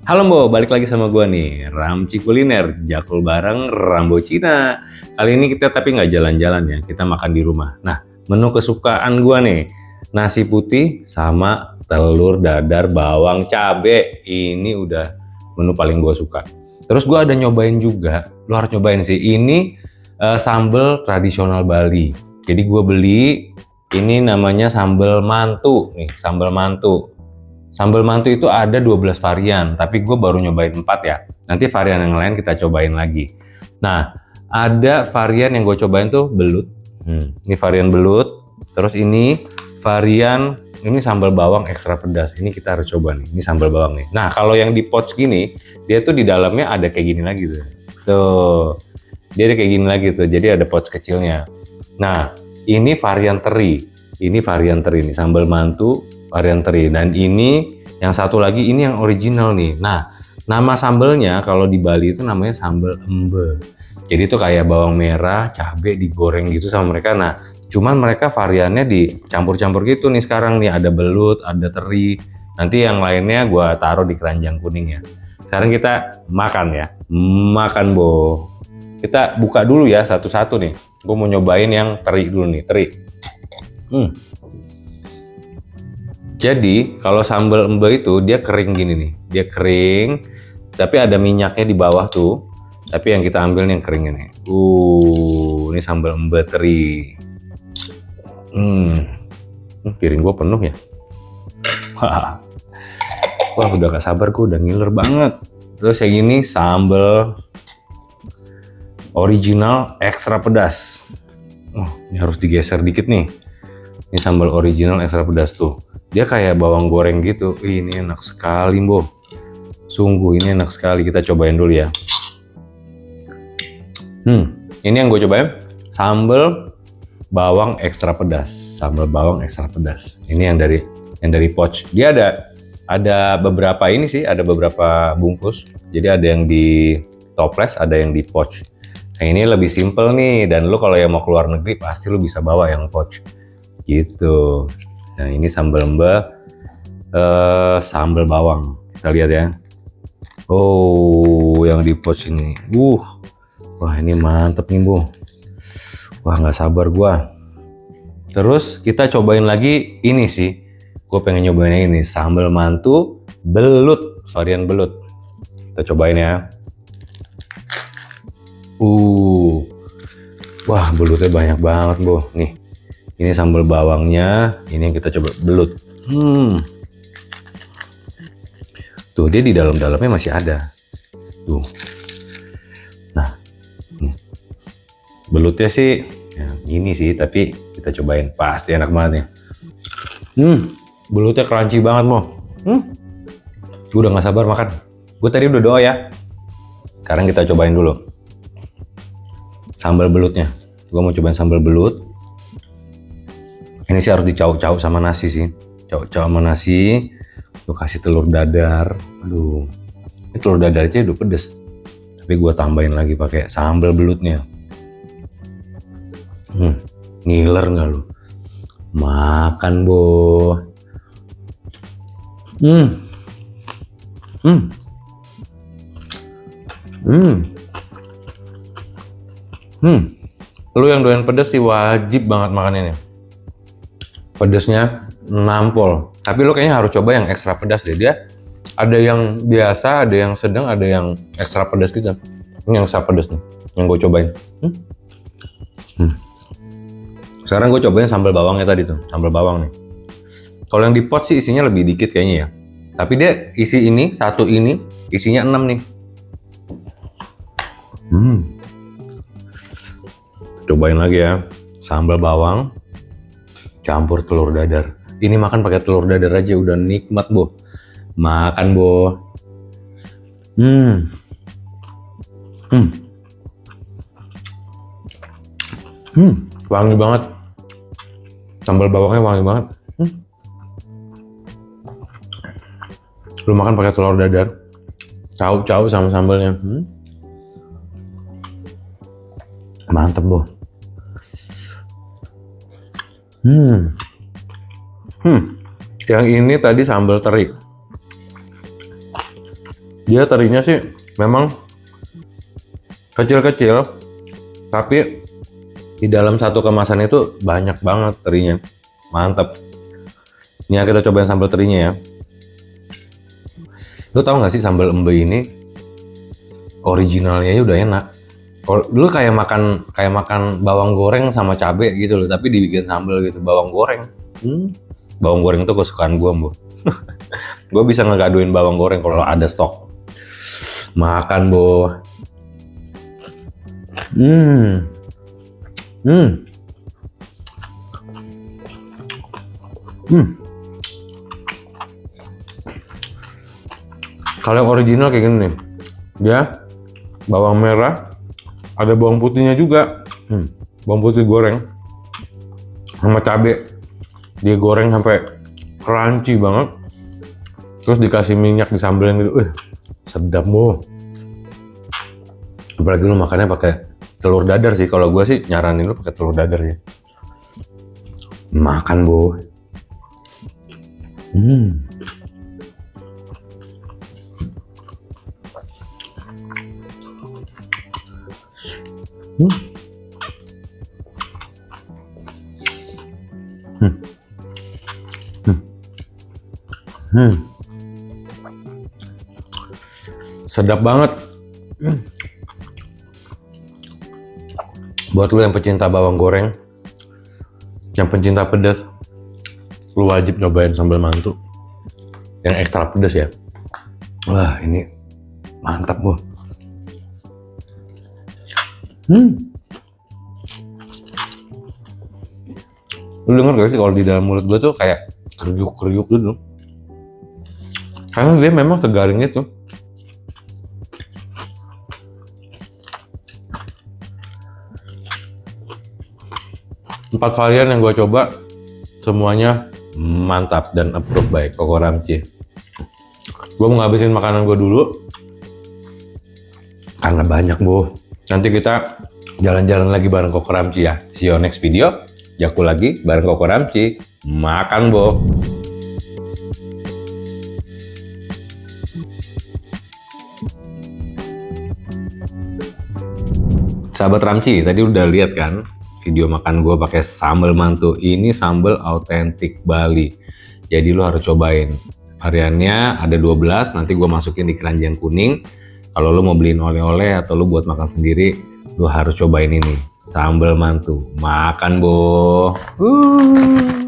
Halo Mbo, balik lagi sama gua nih, Ramci Kuliner, Jakul bareng Rambo Cina. Kali ini kita tapi nggak jalan-jalan ya, kita makan di rumah. Nah, menu kesukaan gua nih, nasi putih sama telur dadar bawang cabe. Ini udah menu paling gua suka. Terus gua ada nyobain juga, lo harus nyobain sih. Ini sambal tradisional Bali. Jadi gua beli, ini namanya sambal mantu nih, sambal mantu. Sambal mantu itu ada 12 varian, tapi gue baru nyobain 4 ya. Nanti varian yang lain kita cobain lagi. Nah, ada varian yang gue cobain tuh belut. Ini varian belut. Terus ini varian, ini sambal bawang ekstra pedas. Ini kita harus coba nih, ini sambal bawang nih. Nah, kalau yang di pouch gini, dia tuh di dalamnya ada kayak gini lagi tuh. Tuh, dia ada kayak gini lagi tuh, jadi ada pouch kecilnya. Nah, ini varian teri. Ini varian teri nih, sambal mantu varian teri. Dan ini yang satu lagi ini yang original nih. Nah, nama sambelnya kalau di Bali itu namanya sambal embe. Jadi itu kayak bawang merah, cabai digoreng gitu sama mereka. Nah, cuman mereka variannya dicampur-campur gitu nih sekarang nih. Ada belut, ada teri. Nanti yang lainnya gue taruh di keranjang kuning ya. Sekarang kita makan ya. Makan, Bo. Kita buka dulu ya satu-satu nih. Gue mau nyobain yang teri dulu nih, teri. Jadi kalau sambal embe itu dia kering gini nih, dia kering, tapi ada minyaknya di bawah tuh. Tapi yang kita ambil nih yang kering ini. Ini sambal embe teri. Piring gue penuh ya. Wah udah gak sabar, gue udah ngiler banget. Terus yang ini sambal original ekstra pedas. Oh, ini harus digeser dikit nih. Ini sambal original ekstra pedas tuh. Dia kayak bawang goreng gitu. Ini enak sekali, Bo. Sungguh ini enak sekali. Kita cobain dulu ya. Ini yang gue cobain sambal bawang ekstra pedas. Sambal bawang ekstra pedas. Ini yang dari pouch. Dia ada beberapa ini sih, ada beberapa bungkus. Jadi ada yang di toples, ada yang di pouch. Yang ini lebih simple nih, dan lu kalau yang mau keluar negeri pasti lu bisa bawa yang pouch. Gitu. Nah ini sambal embe, sambal bawang. Kita lihat ya. Oh, yang di pouch ini. Wah ini mantep nih, Bu. Wah nggak sabar gua. Terus kita cobain lagi ini sih. Gue pengen nyobain ini sambal mantu belut, varian belut. Kita cobain ya. Wah belutnya banyak banget, Bu. Nih. Ini sambal bawangnya, ini yang kita coba belut. Tuh dia di dalamnya masih ada. Tuh. Nah, belutnya sih ya, ini sih, tapi kita cobain. Pasti enak banget nih. Belutnya crunchy banget, Mo. Gue udah gak sabar makan. Gue tadi udah doa ya. Sekarang kita cobain dulu sambal belutnya. Gue mau cobain sambal belut. Ini sih harus dicauk-cauk sama nasi sih. Cauk-cauk sama nasi. Tuh kasih telur dadar. Aduh. Ini telur dadarnya udah pedes. Tapi gue tambahin lagi pakai sambal belutnya. Ngiler nggak lu? Makan, Bo. Lu yang doyan pedes sih wajib banget makan ini. Pedesnya nampol. Tapi lo kayaknya harus coba yang ekstra pedas deh. Dia ada yang biasa, ada yang sedang, ada yang ekstra pedas gitu. Ini yang ekstra pedas nih, yang gue cobain. Sekarang gue cobain sambal bawangnya tadi tuh, sambal bawang nih. Kalau yang di pot sih isinya lebih dikit kayaknya ya. Tapi dia isi ini, satu ini, isinya 6 nih. Cobain lagi ya, sambal bawang campur telur dadar. Ini makan pakai telur dadar aja udah nikmat, Bo. Makan, Bo. Wangi banget. Sambal bawangnya wangi banget. Lu makan pakai telur dadar. Cauk-cauk sama sambalnya. Mantep, Bo. Yang ini tadi sambal teri. Dia terinya sih memang kecil-kecil, tapi di dalam satu kemasan itu banyak banget terinya. Mantap. Ini kita cobain sambal terinya ya. Lu tau gak sih sambal embe ini originalnya udah enak. Kalau dulu kayak makan bawang goreng sama cabe gitu loh, tapi dibikin sambal gitu, bawang goreng. Bawang goreng tuh kesukaan gua, Bu. Gue bisa ngegaduin bawang goreng kalau ada stok. Makan, Bu. Kalau yang original kayak gini nih, dia bawang merah, ada bawang putihnya juga, bawang putih goreng, sama cabe, dia goreng sampai crunchy banget, terus dikasih minyak disambelin gitu, sedap, Bu. Apalagi lu makannya pakai telur dadar sih, kalau gue sih nyaranin lu pakai telur dadar ya. Makan, Bu. Sedap banget. Buat lu yang pecinta bawang goreng, yang pencinta pedas, lu wajib nyobain sambal mantu yang ekstra pedas ya. Wah, ini mantap, Bu. Lu denger gak sih kalau di dalam mulut gua tuh kayak kriuk-kriuk gitu, karena dia memang segaring itu. Empat varian yang gue coba semuanya mantap dan approve by Koko Ramchi. Gue mau ngabisin makanan gue dulu karena banyak, Bu. Nanti kita jalan-jalan lagi bareng Koko Ramchi ya. See you next video. Jaku lagi bareng Koko Ramchi. Makan, Bu. Sahabat Ramchi, tadi udah lihat kan video makan gue pakai sambal mantu. Ini sambal autentik Bali. Jadi lu harus cobain. Variannya ada 12, nanti gue masukin di keranjang kuning. Kalau lu mau beliin oleh-oleh atau lu buat makan sendiri, lu harus cobain ini. Sambal mantu. Makan, Bu.